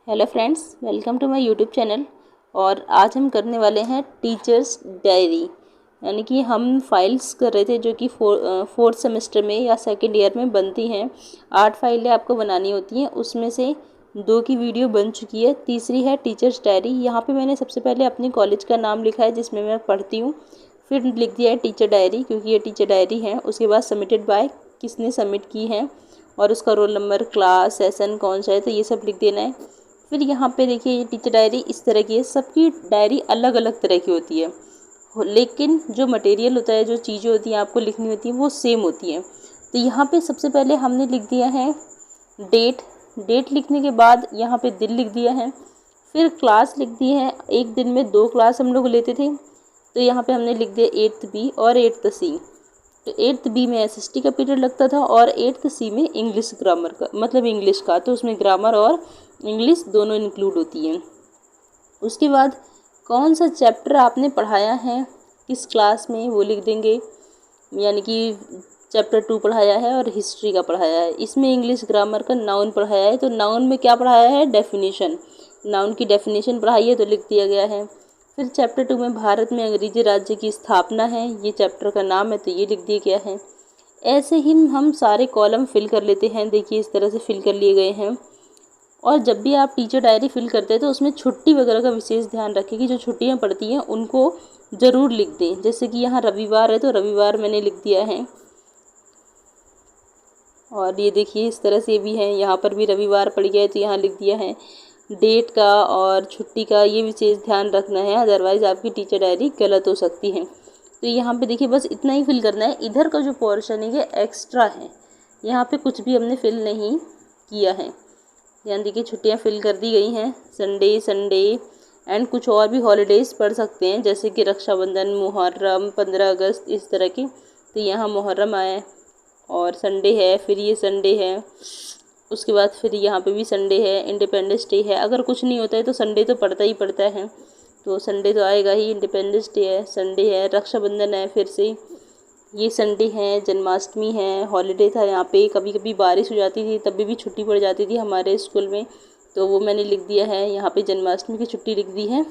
Hello friends, welcome to my YouTube channel. और आज हम करने वाले हैं टीचर्स डायरी। यानी कि हम फाइल्स कर रहे थे जो कि फोर्थ सेमेस्टर में या सेकेंड ईयर में बनती हैं। 8 फाइलें आपको बनानी होती हैं, उसमें से 2 की वीडियो बन चुकी है, तीसरी है टीचर्स डायरी। यहाँ पे मैंने सबसे पहले अपनी कॉलेज का नाम लिखा है जिसमें मैं पढ़ती हूँ, फिर लिख दिया है टीचर डायरी क्योंकि ये टीचर डायरी है। उसके बाद सबमिटेड बाय, किसने सबमिट की है और उसका रोल नंबर, क्लास, सेशन कौन सा है, तो ये सब लिख देना है। फिर यहाँ पे देखिए ये टीचर डायरी इस तरह की है। सबकी डायरी अलग अलग तरह की होती है, लेकिन जो मटेरियल होता है, जो चीज़ें होती हैं आपको लिखनी होती हैं, वो सेम होती हैं। तो यहाँ पे सबसे पहले हमने लिख दिया है डेट लिखने के बाद यहाँ पे दिन लिख दिया है। फिर क्लास लिख दी है, एक दिन में 2 क्लास हम लोग लेते थे, तो यहाँ पे हमने लिख दिया 8th बी और 8th सी। तो 8th बी में एसएसटी का पीरियड लगता था और 8th सी में इंग्लिश ग्रामर का, मतलब इंग्लिश का, तो उसमें ग्रामर और इंग्लिश दोनों इंक्लूड होती हैं। उसके बाद कौन सा चैप्टर आपने पढ़ाया है किस क्लास में, वो लिख देंगे। यानी कि चैप्टर 2 पढ़ाया है और हिस्ट्री का पढ़ाया है। इसमें इंग्लिश ग्रामर का नाउन पढ़ाया है, तो नाउन में क्या पढ़ाया है, डेफिनेशन, नाउन की डेफिनेशन पढ़ाई है, तो लिख दिया गया है। फिर चैप्टर 2 में भारत में अंग्रेजी राज्य की स्थापना है, ये चैप्टर का नाम है, तो ये लिख दिया गया है। ऐसे ही हम सारे कॉलम फिल कर लेते हैं। देखिए इस तरह से फिल कर लिए गए हैं। और जब भी आप टीचर डायरी फिल करते हैं तो उसमें छुट्टी वगैरह का विशेष ध्यान रखें कि जो छुट्टियां पड़ती हैं उनको ज़रूर लिख दें। जैसे कि यहाँ रविवार है तो रविवार मैंने लिख दिया है। और ये देखिए इस तरह से भी है, यहाँ पर भी रविवार पड़ गया है तो यहाँ लिख दिया है। डेट का और छुट्टी का ये विशेष ध्यान रखना है, अदरवाइज़ आपकी टीचर डायरी गलत हो सकती है। तो यहाँ पे देखिए बस इतना ही फिल करना है। इधर का जो पोर्शन है ये एक्स्ट्रा है, यहाँ पे कुछ भी हमने फिल नहीं किया है। यहाँ देखिए छुट्टियाँ फिल कर दी गई हैं। संडे एंड कुछ और भी हॉलीडेज़ पढ़ सकते हैं, जैसे कि रक्षाबंधन, मुहर्रम, 15 अगस्त, इस तरह की। तो यहाँ मुहर्रम आए और संडे है, फिर ये संडे है, उसके बाद फिर यहाँ पे भी संडे है, इंडिपेंडेंस डे है। अगर कुछ नहीं होता है तो संडे तो पड़ता ही पड़ता है, तो संडे तो आएगा ही। इंडिपेंडेंस डे है, संडे है, रक्षाबंधन है, फिर से ये संडे है, जन्माष्टमी है, हॉलीडे था यहाँ पे। कभी कभी बारिश हो जाती थी तभी भी छुट्टी पड़ जाती थी हमारे स्कूल में, तो वो मैंने लिख दिया है। यहाँ पे जन्माष्टमी की छुट्टी लिख दी है।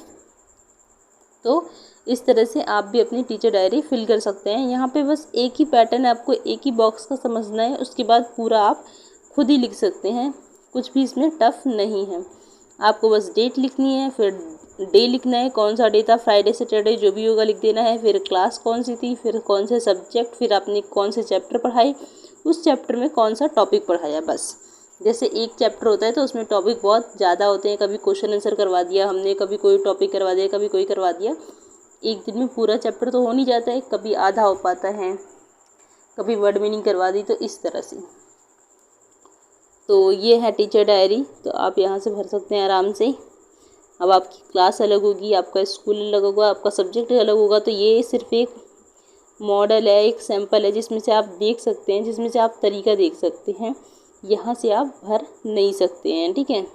तो इस तरह से आप भी अपनी टीचर डायरी फिल कर सकते हैं। यहाँ पे बस एक ही पैटर्न है, आपको एक ही बॉक्स का समझना है, उसके बाद पूरा आप खुद ही लिख सकते हैं। कुछ भी इसमें टफ नहीं है। आपको बस डेट लिखनी है, फिर डे लिखना है, कौन सा डे था, फ्राइडे, सैटरडे, जो भी होगा लिख देना है। फिर क्लास कौन सी थी, फिर कौन से सब्जेक्ट, फिर आपने कौन से चैप्टर पढ़ाई, उस चैप्टर में कौन सा टॉपिक पढ़ाया। बस जैसे एक चैप्टर होता है तो उसमें टॉपिक बहुत ज़्यादा होते हैं, कभी क्वेश्चन आंसर करवा दिया हमने, कभी कोई टॉपिक करवा दिया, कभी कोई करवा दिया। एक दिन में पूरा चैप्टर तो हो नहीं जाता है, कभी आधा हो पाता है, कभी वर्ड मीनिंग करवा दी, तो इस तरह से। तो ये है टीचर डायरी, तो आप यहाँ से भर सकते हैं आराम से। अब आपकी क्लास अलग होगी, आपका स्कूल अलग होगा, आपका सब्जेक्ट अलग होगा, तो ये सिर्फ एक मॉडल है, एक सैम्पल है जिसमें से आप देख सकते हैं, जिसमें से आप तरीका देख सकते हैं। यहाँ से आप भर नहीं सकते हैं, ठीक है।